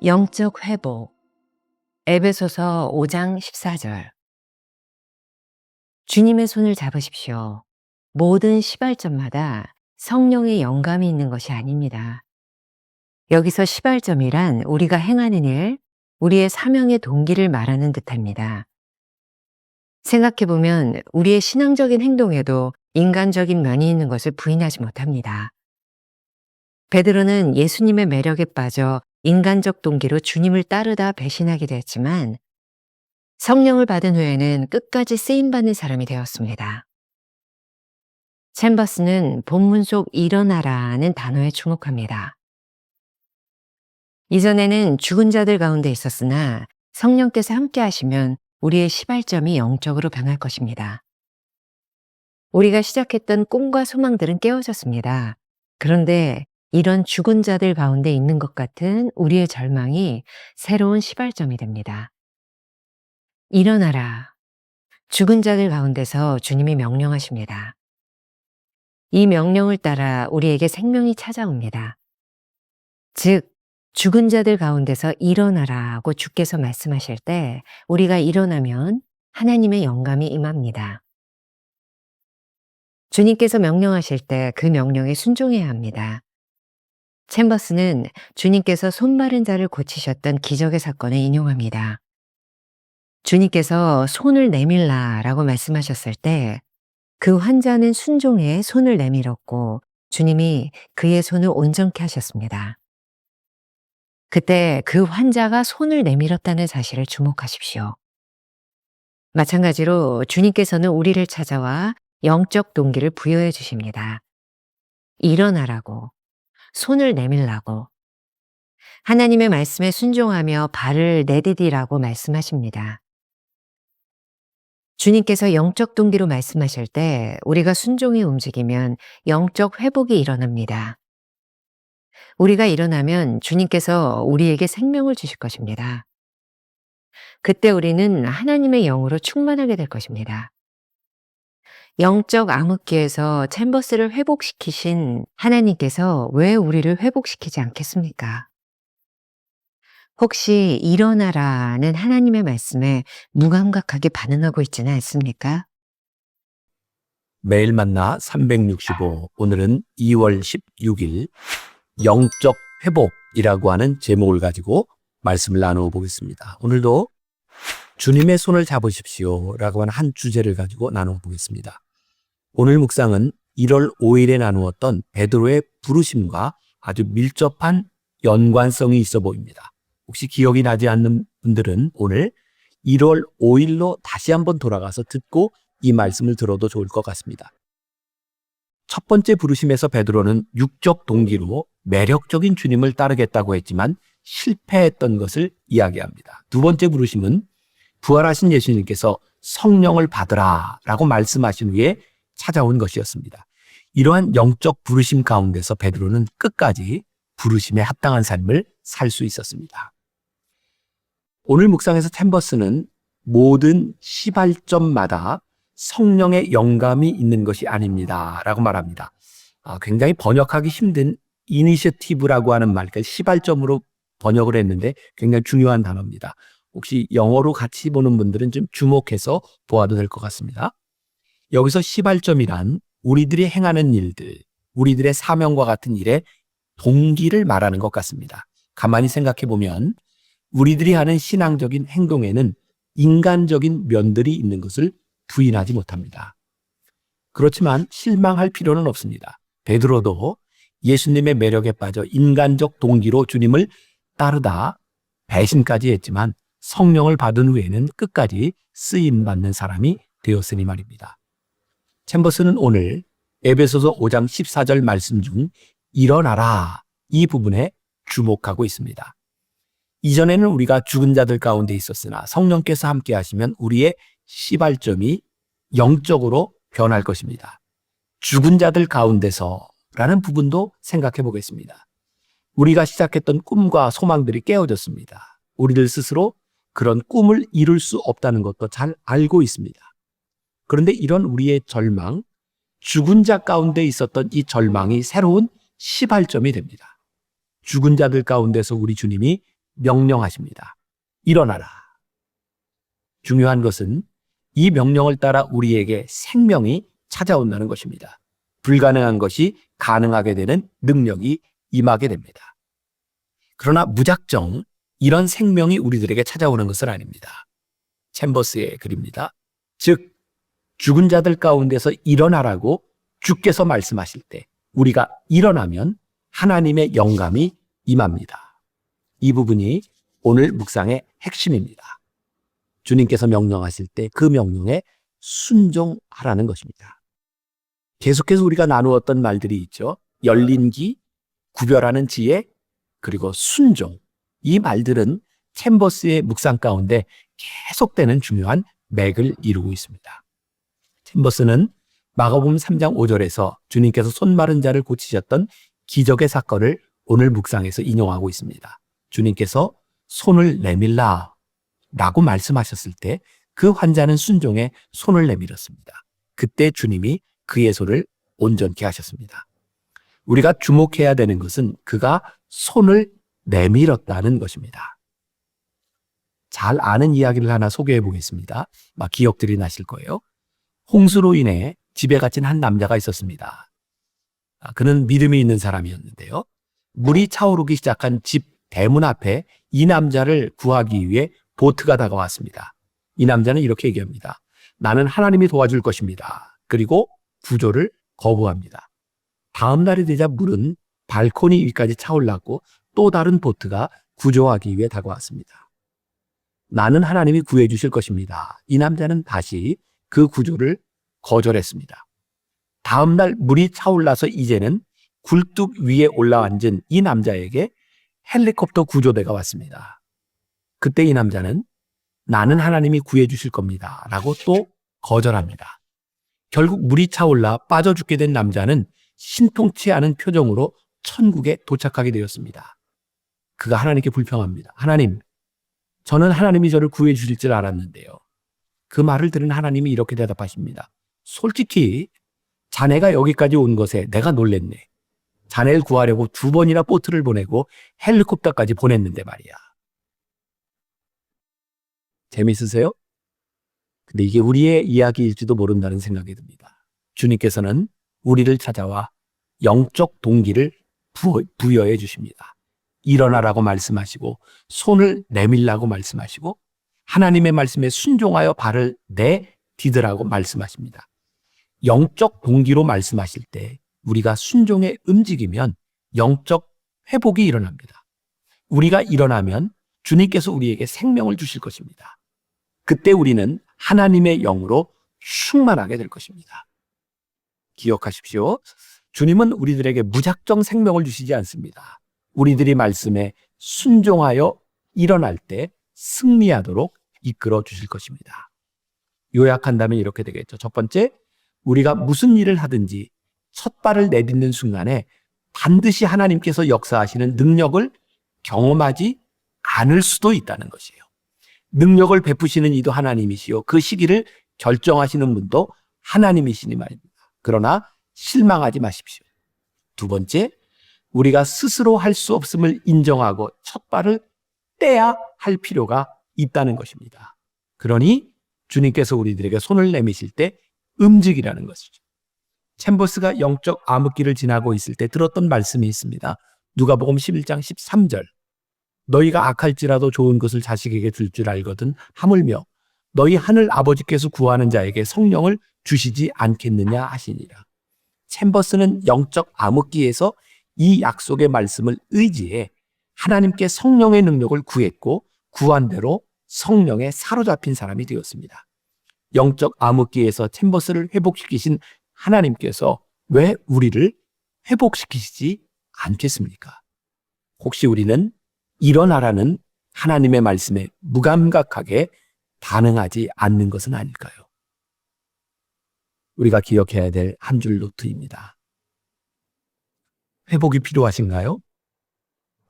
영적 회복. 에베소서 5장 14절. 주님의 손을 잡으십시오. 모든 시발점마다 성령의 영감이 있는 것이 아닙니다. 여기서 시발점이란 우리가 행하는 일, 우리의 사명의 동기를 말하는 듯합니다. 생각해보면 우리의 신앙적인 행동에도 인간적인 면이 있는 것을 부인하지 못합니다. 베드로는 예수님의 매력에 빠져 인간적 동기로 주님을 따르다 배신하기도 했지만 성령을 받은 후에는 끝까지 쓰임받는 사람이 되었습니다. 챔버스는 본문 속 일어나라는 단어에 주목합니다. 이전에는 죽은 자들 가운데 있었으나 성령께서 함께 하시면 우리의 시발점이 영적으로 변할 것입니다. 우리가 시작했던 꿈과 소망들은 깨어졌습니다. 그런데 이런 죽은 자들 가운데 있는 것 같은 우리의 절망이 새로운 시발점이 됩니다. 일어나라. 죽은 자들 가운데서 주님이 명령하십니다. 이 명령을 따라 우리에게 생명이 찾아옵니다. 즉, 죽은 자들 가운데서 일어나라고 주께서 말씀하실 때 우리가 일어나면 하나님의 영감이 임합니다. 주님께서 명령하실 때 그 명령에 순종해야 합니다. 챔버스는 주님께서 손마른 자를 고치셨던 기적의 사건을 인용합니다. 주님께서 손을 내밀라라고 말씀하셨을 때 그 환자는 순종해 손을 내밀었고 주님이 그의 손을 온전케 하셨습니다. 그때 그 환자가 손을 내밀었다는 사실을 주목하십시오. 마찬가지로 주님께서는 우리를 찾아와 영적 동기를 부여해 주십니다. 일어나라고, 손을 내밀라고, 하나님의 말씀에 순종하며 발을 내디디라고 말씀하십니다. 주님께서 영적 동기로 말씀하실 때 우리가 순종히 움직이면 영적 회복이 일어납니다. 우리가 일어나면 주님께서 우리에게 생명을 주실 것입니다. 그때 우리는 하나님의 영으로 충만하게 될 것입니다. 영적 암흑기에서 챔버스를 회복시키신 하나님께서 왜 우리를 회복시키지 않겠습니까? 혹시 일어나라는 하나님의 말씀에 무감각하게 반응하고 있지는 않습니까? 매일 만나 365. 오늘은 2월 16일 영적 회복이라고 하는 제목을 가지고 말씀을 나누어 보겠습니다. 오늘도 주님의 손을 잡으십시오 라고 하는 한 주제를 가지고 나누어 보겠습니다. 오늘 묵상은 1월 5일에 나누었던 베드로의 부르심과 아주 밀접한 연관성이 있어 보입니다. 혹시 기억이 나지 않는 분들은 오늘 1월 5일로 다시 한번 돌아가서 듣고 이 말씀을 들어도 좋을 것 같습니다. 첫 번째 부르심에서 베드로는 육적 동기로 매력적인 주님을 따르겠다고 했지만 실패했던 것을 이야기합니다. 두 번째 부르심은 부활하신 예수님께서 성령을 받으라 라고 말씀하신 후에 찾아온 것이었습니다. 이러한 영적 부르심 가운데서 베드로는 끝까지 부르심에 합당한 삶을 살 수 있었습니다. 오늘 묵상에서 챔버스는 모든 시발점마다 성령의 영감이 있는 것이 아닙니다 라고 말합니다. 굉장히 번역하기 힘든 이니셔티브라고 하는 말, 그러니까 시발점으로 번역을 했는데 굉장히 중요한 단어입니다. 혹시 영어로 같이 보는 분들은 좀 주목해서 보아도 될 것 같습니다. 여기서 시발점이란 우리들이 행하는 일들, 우리들의 사명과 같은 일의 동기를 말하는 것 같습니다. 가만히 생각해 보면 우리들이 하는 신앙적인 행동에는 인간적인 면들이 있는 것을 부인하지 못합니다. 그렇지만 실망할 필요는 없습니다. 베드로도 예수님의 매력에 빠져 인간적 동기로 주님을 따르다 배신까지 했지만 성령을 받은 후에는 끝까지 쓰임받는 사람이 되었으니 말입니다. 챔버스는 오늘 에베소서 5장 14절 말씀 중 일어나라 이 부분에 주목하고 있습니다. 이전에는 우리가 죽은 자들 가운데 있었으나 성령께서 함께 하시면 우리의 시발점이 영적으로 변할 것입니다. 죽은 자들 가운데서라는 부분도 생각해 보겠습니다. 우리가 시작했던 꿈과 소망들이 깨어졌습니다. 우리들 스스로 그런 꿈을 이룰 수 없다는 것도 잘 알고 있습니다. 그런데 이런 우리의 절망, 죽은 자 가운데 있었던 이 절망이 새로운 시발점이 됩니다. 죽은 자들 가운데서 우리 주님이 명령하십니다. 일어나라. 중요한 것은 이 명령을 따라 우리에게 생명이 찾아온다는 것입니다. 불가능한 것이 가능하게 되는 능력이 임하게 됩니다. 그러나 무작정 이런 생명이 우리들에게 찾아오는 것은 아닙니다. 챔버스의 글입니다. 즉 죽은 자들 가운데서 일어나라고 주께서 말씀하실 때 우리가 일어나면 하나님의 영감이 임합니다. 이 부분이 오늘 묵상의 핵심입니다. 주님께서 명령하실 때 그 명령에 순종하라는 것입니다. 계속해서 우리가 나누었던 말들이 있죠. 열린 귀, 구별하는 지혜, 그리고 순종. 이 말들은 챔버스의 묵상 가운데 계속되는 중요한 맥을 이루고 있습니다. 챔버스는 마가복음 3장 5절에서 주님께서 손 마른 자를 고치셨던 기적의 사건을 오늘 묵상에서 인용하고 있습니다. 주님께서 손을 내밀라 라고 말씀하셨을 때 그 환자는 순종에 손을 내밀었습니다. 그때 주님이 그의 손을 온전케 하셨습니다. 우리가 주목해야 되는 것은 그가 손을 내밀었다는 것입니다. 잘 아는 이야기를 하나 소개해 보겠습니다. 막 기억들이 나실 거예요. 홍수로 인해 집에 갇힌 한 남자가 있었습니다. 그는 믿음이 있는 사람이었는데요. 물이 차오르기 시작한 집 대문 앞에 이 남자를 구하기 위해 보트가 다가왔습니다. 이 남자는 이렇게 얘기합니다. 나는 하나님이 도와줄 것입니다. 그리고 구조를 거부합니다. 다음 날이 되자 물은 발코니 위까지 차올랐고 또 다른 보트가 구조하기 위해 다가왔습니다. 나는 하나님이 구해주실 것입니다. 이 남자는 다시 그 구조를 거절했습니다. 다음 날 물이 차올라서 이제는 굴뚝 위에 올라앉은 이 남자에게 헬리콥터 구조대가 왔습니다. 그때 이 남자는 나는 하나님이 구해주실 겁니다. 라고 또 거절합니다. 결국 물이 차올라 빠져 죽게 된 남자는 신통치 않은 표정으로 천국에 도착하게 되었습니다. 그가 하나님께 불평합니다. 하나님, 저는 하나님이 저를 구해주실 줄 알았는데요. 그 말을 들은 하나님이 이렇게 대답하십니다. 솔직히 자네가 여기까지 온 것에 내가 놀랬네. 자네를 구하려고 2번이나 보트를 보내고 헬리콥터까지 보냈는데 말이야. 재밌으세요? 근데 이게 우리의 이야기일지도 모른다는 생각이 듭니다. 주님께서는 우리를 찾아와 영적 동기를 부여해 주십니다. 일어나라고 말씀하시고 손을 내밀라고 말씀하시고 하나님의 말씀에 순종하여 발을 내디드라고 말씀하십니다. 영적 동기로 말씀하실 때 우리가 순종에 움직이면 영적 회복이 일어납니다. 우리가 일어나면 주님께서 우리에게 생명을 주실 것입니다. 그때 우리는 하나님의 영으로 충만하게 될 것입니다. 기억하십시오. 주님은 우리들에게 무작정 생명을 주시지 않습니다. 우리들이 말씀에 순종하여 일어날 때 승리하도록 이끌어 주실 것입니다. 요약한다면 이렇게 되겠죠. 첫 번째, 우리가 무슨 일을 하든지 첫 발을 내딛는 순간에 반드시 하나님께서 역사하시는 능력을 경험하지 않을 수도 있다는 것이에요. 능력을 베푸시는 이도 하나님이시요. 그 시기를 결정하시는 분도 하나님이시니 말입니다. 그러나 실망하지 마십시오. 두 번째, 우리가 스스로 할 수 없음을 인정하고 첫 발을 떼야 할 필요가 있다는 것입니다. 그러니 주님께서 우리들에게 손을 내미실 때 움직이라는 것이죠. 챔버스가 영적 암흑기를 지나고 있을 때 들었던 말씀이 있습니다. 누가복음 11장 13절. 너희가 악할지라도 좋은 것을 자식에게 줄 줄 알거든 하물며 너희 하늘 아버지께서 구하는 자에게 성령을 주시지 않겠느냐 하시니라. 챔버스는 영적 암흑기에서 이 약속의 말씀을 의지해 하나님께 성령의 능력을 구했고 구한 대로 성령에 사로잡힌 사람이 되었습니다. 영적 암흑기에서 챔버스를 회복시키신 하나님께서 왜 우리를 회복시키시지 않겠습니까? 혹시 우리는 일어나라는 하나님의 말씀에 무감각하게 반응하지 않는 것은 아닐까요? 우리가 기억해야 될 한 줄 노트입니다. 회복이 필요하신가요?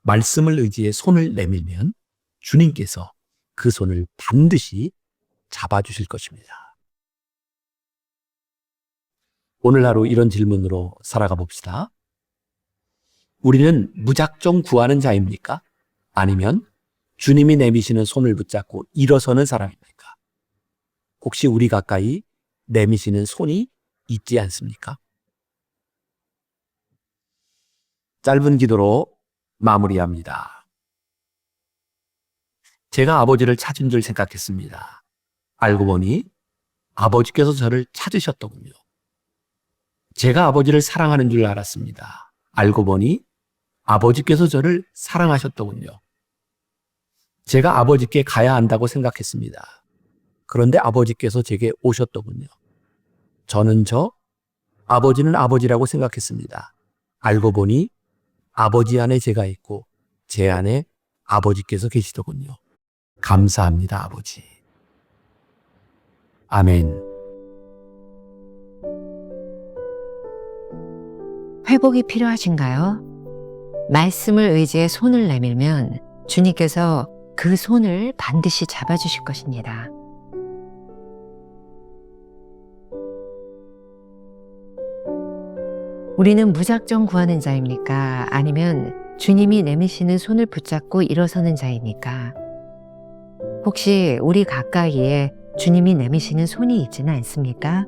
말씀을 의지해 손을 내밀면 주님께서 그 손을 반드시 잡아주실 것입니다. 오늘 하루 이런 질문으로 살아가 봅시다. 우리는 무작정 구하는 자입니까? 아니면 주님이 내미시는 손을 붙잡고 일어서는 사람입니까? 혹시 우리 가까이 내미시는 손이 있지 않습니까? 짧은 기도로 마무리합니다. 제가 아버지를 찾은 줄 생각했습니다. 알고 보니 아버지께서 저를 찾으셨더군요. 제가 아버지를 사랑하는 줄 알았습니다. 알고 보니 아버지께서 저를 사랑하셨더군요. 제가 아버지께 가야 한다고 생각했습니다. 그런데 아버지께서 제게 오셨더군요. 저는 아버지는 아버지라고 생각했습니다. 알고 보니 아버지 안에 제가 있고 제 안에 아버지께서 계시더군요. 감사합니다, 아버지. 아멘. 회복이 필요하신가요? 말씀을 의지해 손을 내밀면 주님께서 그 손을 반드시 잡아주실 것입니다. 우리는 무작정 구하는 자입니까? 아니면 주님이 내미시는 손을 붙잡고 일어서는 자입니까? 혹시 우리 가까이에 주님이 내미시는 손이 있지는 않습니까?